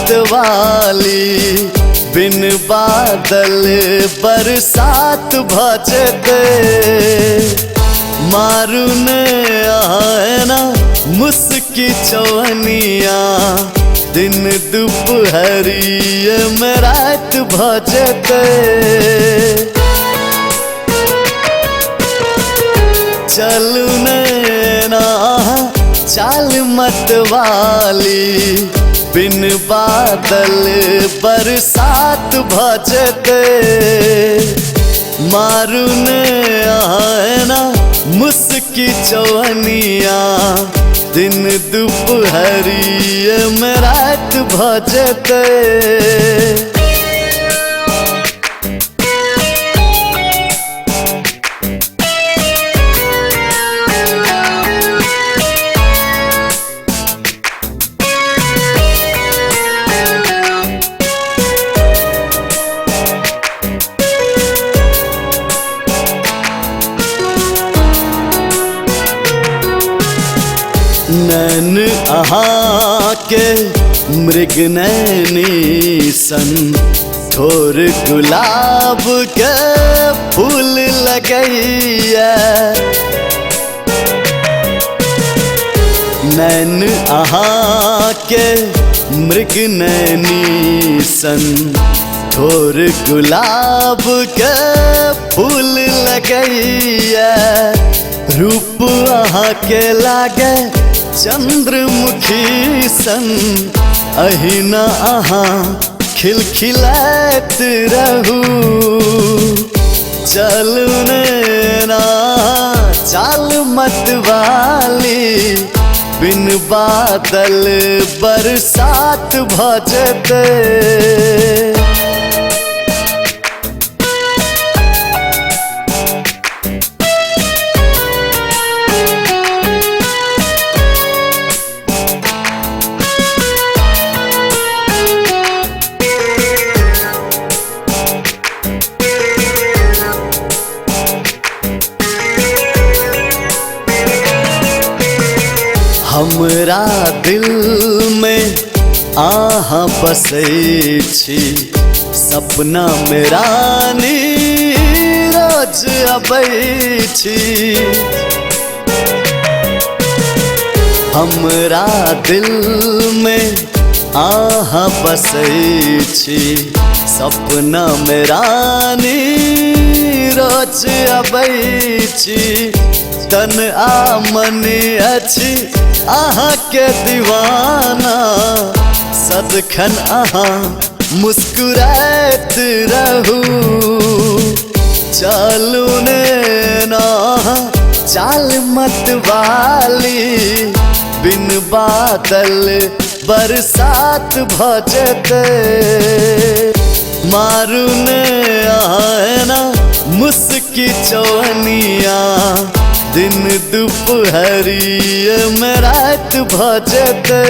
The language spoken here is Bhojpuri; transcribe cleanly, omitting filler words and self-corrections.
मतवाली बिन बादल बरसात भजते मारून आना मुस्की चवनिया दिन दोपहरिए में रात भजते चलू नैना चाल मतवाली बिन बादल बरसात भजते मारून आना मुस्की चवनिया दिन दोपहरिए में रात भजते नैन आहा के मृग नैनी सन थोर गुलाब के फूल लगैया नैन आहा के मृग नैनी सन थोर गुलाब के फूल लगैया रूप आहा के लागे चंद्रमुखी सन अहिना आहा खिलखिलात रहू चलू नैना चाल मतवाली बिन बादल बरसात भजते हमरा दिल में आहा बसै छी सपना में रानी रोज अबै छी हमरा दिल में आहा बसै छी सपना में रानी रोज अबै छी तन आ मन अछि आहा के दीवाना सदखन आहा मुस्कुरात रहू चलू नैना चाल मतवाली बिन बादल बरसात भजते मारून आना मुस्की चवनिया दिन दोपहरिए में रात भजते